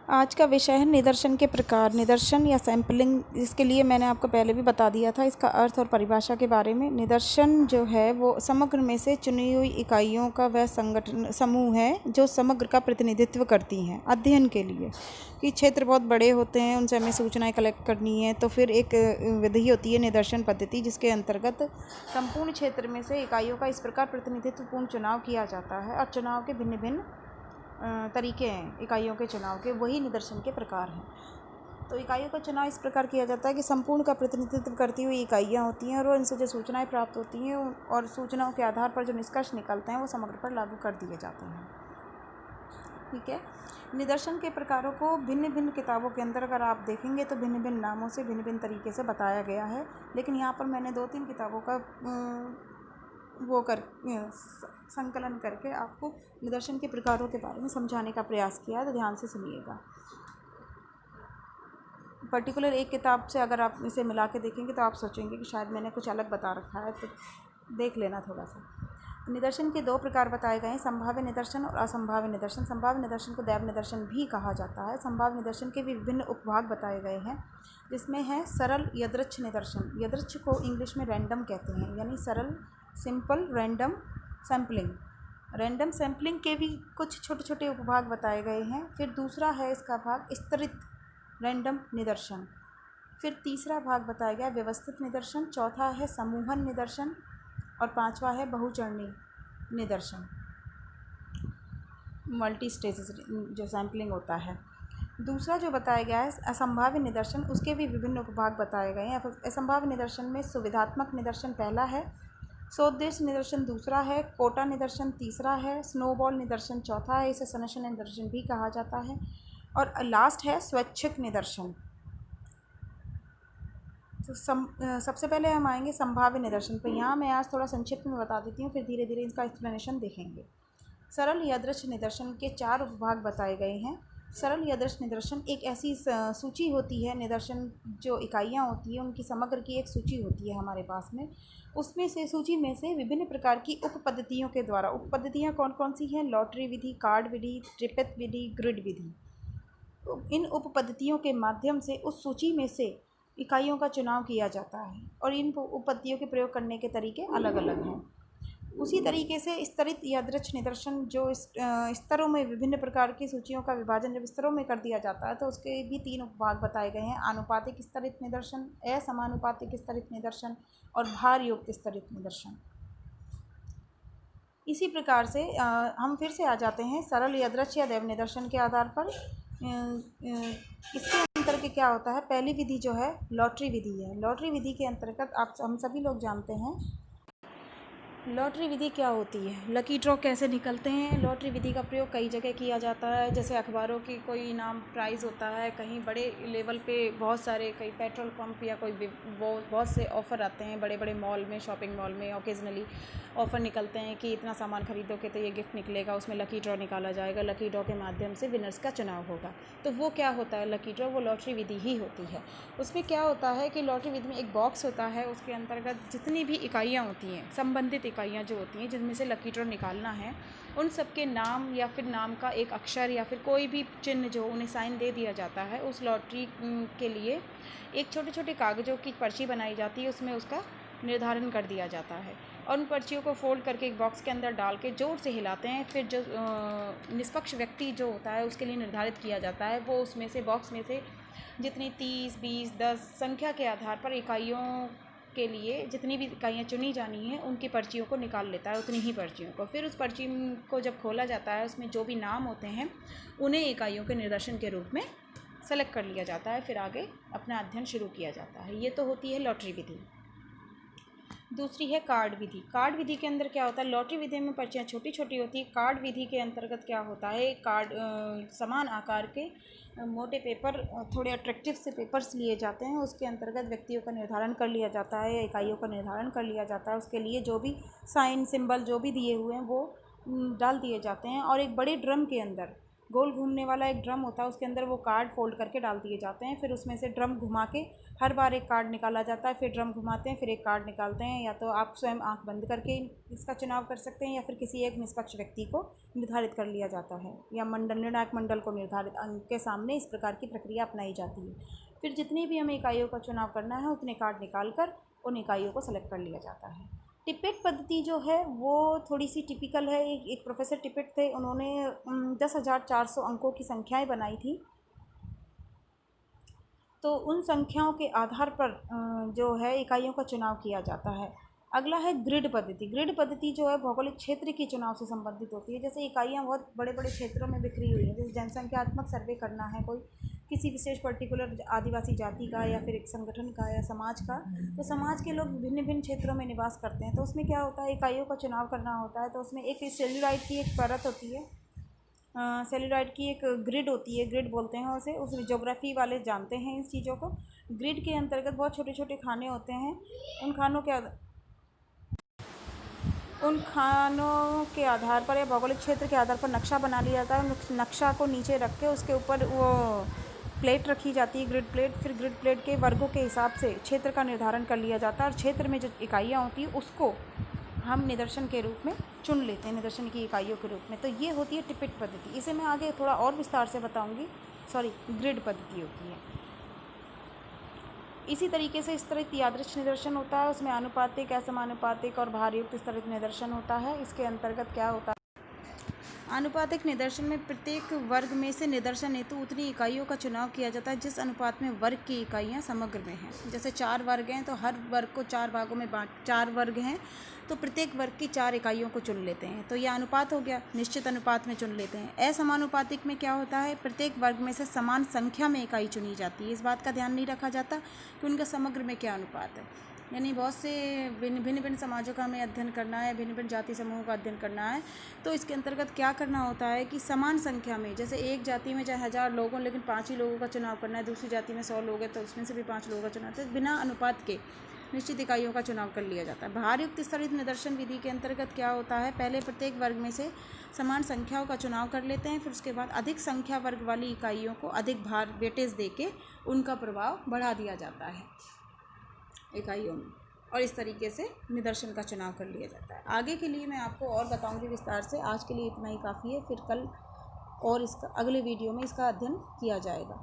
आज का विषय है निदर्शन के प्रकार। निदर्शन या सैंपलिंग, इसके लिए मैंने आपको पहले भी बता दिया था इसका अर्थ और परिभाषा के बारे में। निदर्शन जो है वो समग्र में से चुनी हुई इकाइयों का वह संगठन समूह है जो समग्र का प्रतिनिधित्व करती हैं। अध्ययन के लिए कि क्षेत्र बहुत बड़े होते हैं, उनसे हमें सूचनाएं कलेक्ट करनी है, तो फिर एक विधि होती है निदर्शन पद्धति, जिसके अंतर्गत संपूर्ण क्षेत्र में से इकाइयों का इस प्रकार प्रतिनिधित्वपूर्ण चुनाव किया जाता है। और चुनाव के भिन्न भिन्न तरीके हैं इकाइयों के चुनाव के, वही निदर्शन के प्रकार हैं। तो इकाइयों का चुनाव इस प्रकार किया जाता है कि संपूर्ण का प्रतिनिधित्व करती हुई इकाइयाँ होती हैं और इनसे जो सूचनाएं प्राप्त होती हैं और सूचनाओं के आधार पर जो निष्कर्ष निकलते हैं वो समग्र पर लागू कर दिए जाते हैं। ठीक है। निदर्शन के प्रकारों को भिन्न भिन्न किताबों के अंदर अगर आप देखेंगे तो भिन्न भिन्न नामों से भिन्न भिन्न तरीके से बताया गया है, लेकिन यहाँ पर मैंने 2-3 किताबों का संकलन करके आपको निदर्शन के प्रकारों के बारे में समझाने का प्रयास किया है, तो ध्यान से सुनिएगा। पर्टिकुलर एक किताब से अगर आप इसे मिला के देखेंगे तो आप सोचेंगे कि शायद मैंने कुछ अलग बता रखा है, तो देख लेना थोड़ा सा। निदर्शन के 2 प्रकार बताए गए हैं, संभाव्य निदर्शन और असंभाव्य निदर्शन। संभाव्य निदर्शन को दैव निदर्शन भी कहा जाता है। संभाव्य निदर्शन के भी विभिन्न उपभाग बताए गए हैं, जिसमें है सरल यदृच्छ निदर्शन। यदृच्छ को इंग्लिश में रैंडम कहते हैं, यानी सरल, simple random sampling. Random sampling के भी कुछ छोटे छोटे उपभाग बताए गए हैं। फिर दूसरा है इसका भाग स्तरित रैंडम निदर्शन। फिर तीसरा भाग बताया गया व्यवस्थित निदर्शन। चौथा है समूहन निदर्शन और 5वां है बहुचरणीय निदर्शन, मल्टी स्टेजेस जो सैम्पलिंग होता है। दूसरा जो बताया गया है असंभाव्य निदर्शन, उसके भी विभिन्न उपभाग बताए गए हैं। असंभाव्य निदर्शन में सुविधात्मक निदर्शन पहला है, सोद्देश्य निदर्शन दूसरा है, कोटा निदर्शन तीसरा है, स्नोबॉल निदर्शन चौथा है, इसे संरचना निदर्शन भी कहा जाता है, और लास्ट है स्वैच्छिक निदर्शन। तो सबसे पहले हम आएंगे संभाव्य निदर्शन पर। यहाँ मैं आज थोड़ा संक्षिप्त में बता देती हूँ, फिर धीरे धीरे इसका एक्सप्लेनेशन देखेंगे। सरल यादृच्छ निदर्शन के 4 उपभाग बताए गए हैं। सरल यादृच्छ निदर्शन एक ऐसी सूची होती है, निदर्शन जो इकाइयाँ होती है उनकी समग्र की एक सूची होती है हमारे पास में। उसमें से सूची में से विभिन्न प्रकार की उप पद्धतियों के द्वारा, उप पद्धतियाँ कौन कौन सी हैं? लॉटरी विधि, कार्ड विधि, ट्रिपेथ विधि, ग्रिड विधि। तो इन उप पद्धतियों के माध्यम से उस सूची में से इकाइयों का चुनाव किया जाता है, और इन उप पद्धतियों के प्रयोग करने के तरीके अलग अलग हैं। उसी तरीके से स्तरित यादृच्छ निदर्शन जो स्तरों में विभिन्न प्रकार की सूचियों का विभाजन जब स्तरों में कर दिया जाता है, तो उसके भी 3 उपभाग बताए गए हैं, आनुपातिक स्तरित निदर्शन, असमानुपातिक स्तरित निदर्शन और भार युक्त स्तरित निदर्शन। इसी प्रकार से हम फिर से आ जाते हैं सरल यादृच्छ या दैव निदर्शन के आधार पर। इसके अंतर के क्या होता है? पहली विधि जो है लॉटरी विधि है। लॉटरी विधि के अंतर्गत हम सभी लोग जानते हैं लॉटरी विधि क्या होती है, लकी ड्रॉ कैसे निकलते हैं। लॉटरी विधि का प्रयोग कई जगह किया जाता है, जैसे अखबारों की कोई इनाम प्राइज़ होता है, कहीं बड़े लेवल पे बहुत सारे, कई पेट्रोल पंप या कोई बहुत से ऑफ़र आते हैं बड़े बड़े मॉल में, शॉपिंग मॉल में ओकेजनली ऑफ़र निकलते हैं कि इतना सामान खरीदोगे तो ये गिफ्ट निकलेगा, उसमें लकी ड्रॉ निकाला जाएगा, लकी ड्रॉ के माध्यम से विनर्स का चुनाव होगा। तो वो क्या होता है लकी ड्रॉ? वो लॉटरी विधि ही होती है। उसमें क्या होता है कि लॉटरी विधि में एक बॉक्स होता है, उसके अंतर्गत जितनी भी इकाइयाँ होती हैं, संबंधित इकाइयाँ जो होती हैं जिनमें से लकी ड्रॉ निकालना है, उन सब के नाम या फिर नाम का एक अक्षर या फिर कोई भी चिन्ह जो उन्हें साइन दे दिया जाता है। उस लॉटरी के लिए एक छोटे छोटे कागज़ों की पर्ची बनाई जाती है, उसमें उसका निर्धारण कर दिया जाता है, और उन पर्चियों को फोल्ड करके एक बॉक्स के अंदर डाल के जोर से हिलाते हैं। फिर जो निष्पक्ष व्यक्ति जो होता है उसके लिए निर्धारित किया जाता है, वो उसमें से बॉक्स में से जितनी 30, 20, 10 संख्या के आधार पर इकाइयों के लिए जितनी भी इकाइयाँ चुनी जानी हैं उनकी पर्चियों को निकाल लेता है, उतनी ही पर्चियों को। फिर उस पर्ची को जब खोला जाता है, उसमें जो भी नाम होते हैं उन्हें इकाइयों के निदर्शन के रूप में सेलेक्ट कर लिया जाता है, फिर आगे अपना अध्ययन शुरू किया जाता है। ये तो होती है लॉटरी विधि। दूसरी है कार्ड विधि। कार्ड विधि के अंदर क्या होता है? लॉटरी विधि में पर्चियाँ छोटी छोटी होती है, कार्ड विधि के अंतर्गत क्या होता है? कार्ड समान आकार के मोटे पेपर, थोड़े अट्रैक्टिव से पेपर्स लिए जाते हैं, उसके अंतर्गत व्यक्तियों का निर्धारण कर लिया जाता है, इकाइयों का निर्धारण कर लिया जाता है, उसके लिए जो भी साइन सिंबल जो भी दिए हुए हैं वो डाल दिए जाते हैं, और एक बड़े ड्रम के अंदर गोल घूमने वाला एक ड्रम होता है, उसके अंदर वो कार्ड फोल्ड करके डाल दिए जाते हैं। फिर उसमें से ड्रम घुमा के हर बार एक कार्ड निकाला जाता है, फिर ड्रम घुमाते हैं, फिर एक कार्ड निकालते हैं। या तो आप स्वयं आंख बंद करके इसका चुनाव कर सकते हैं, या फिर किसी एक निष्पक्ष व्यक्ति को निर्धारित कर लिया जाता है, या निर्णायक मंडल को निर्धारित अंक के सामने इस प्रकार की प्रक्रिया अपनाई जाती है। फिर जितनी भी हमें इकाइयों का चुनाव करना है उतने कार्ड निकाल कर उन इकाइयों को सेलेक्ट कर लिया जाता है। टिपेट पद्धति जो है वो थोड़ी सी टिपिकल है। एक प्रोफेसर टिपेट थे, उन्होंने 10,400 अंकों की संख्याएं बनाई थी। तो उन संख्याओं के आधार पर जो है इकाइयों का चुनाव किया जाता है। अगला है ग्रिड पद्धति। ग्रिड पद्धति जो है भौगोलिक क्षेत्र के चुनाव से संबंधित होती है। जैसे इकाइयाँ बहुत बड़े बड़े क्षेत्रों में बिखरी हुई हैं, जैसे जनसंख्यात्मक सर्वे करना है कोई किसी विशेष पर्टिकुलर आदिवासी जाति का या फिर एक संगठन का या समाज का, तो समाज के लोग भिन्न भिन्न क्षेत्रों में निवास करते हैं। तो उसमें क्या होता है, इकाइयों का चुनाव करना होता है। तो उसमें एक सेल्यूलॉइड की एक परत होती है, सेल्यूलॉइड की एक ग्रिड होती है, ग्रिड बोलते हैं उसे। उस ज्योग्राफी वाले जानते हैं इस चीज़ों को। ग्रिड के अंतर्गत बहुत छोटे छोटे खाने होते हैं। उन खानों के आधार पर या भौगोलिक क्षेत्र के आधार पर नक्शा बना लिया जाता है। नक्शा को नीचे रख के उसके ऊपर वो प्लेट रखी जाती है, ग्रिड प्लेट। फिर ग्रिड प्लेट के वर्गों के हिसाब से क्षेत्र का निर्धारण कर लिया जाता है, और क्षेत्र में जो इकाइयाँ होती हैं उसको हम निदर्शन के रूप में चुन लेते हैं, निदर्शन की इकाइयों के रूप में। तो ये होती है टिपेट पद्धति। इसे मैं आगे थोड़ा और विस्तार से बताऊंगी। ग्रिड पद्धति होती है। इसी तरीके से स्तरित यादृच्छ निदर्शन होता है, उसमें आनुपातिक, असमानुपातिक और भारयुक्त स्तरित निदर्शन होता है। इसके अंतर्गत क्या होता है, आनुपातिक निदर्शन में प्रत्येक वर्ग में से निदर्शन हेतु उतनी इकाइयों का चुनाव किया जाता है जिस अनुपात में वर्ग की इकाइयाँ समग्र में हैं। जैसे 4 वर्ग हैं तो हर वर्ग को 4 भागों में 4 वर्ग हैं तो प्रत्येक वर्ग की 4 इकाइयों को चुन लेते हैं। तो यह अनुपात हो गया, निश्चित अनुपात में चुन लेते हैं। असमानुपातिक में क्या होता है, प्रत्येक वर्ग में से समान संख्या में इकाई चुनी जाती है। इस बात का ध्यान नहीं रखा जाता कि उनका समग्र में क्या अनुपात है। यानी बहुत से भिन्न भिन्न समाजों का हमें अध्ययन करना है, भिन्न भिन्न जाति समूहों का अध्ययन करना है। तो इसके अंतर्गत क्या करना होता है कि समान संख्या में, जैसे एक जाति में चाहे 1000 लोग हों लेकिन 5 ही लोगों का चुनाव करना है, दूसरी जाति में 100 लोग हैं तो उसमें से भी 5 लोगों का चुनाव, तो बिना अनुपात के निश्चित इकाइयों का चुनाव कर लिया जाता है। भारयुक्त स्तरित निदर्शन विधि के अंतर्गत क्या होता है, पहले प्रत्येक वर्ग में से समान संख्याओं का चुनाव कर लेते हैं, फिर उसके बाद अधिक संख्या वर्ग वाली इकाइयों को अधिक भार वेटेज देके उनका प्रभाव बढ़ा दिया जाता है इकाइयों में, और इस तरीके से निदर्शन का चुनाव कर लिया जाता है। आगे के लिए मैं आपको और बताऊंगी विस्तार से। आज के लिए इतना ही काफ़ी है, फिर कल और इसका अगले वीडियो में इसका अध्ययन किया जाएगा।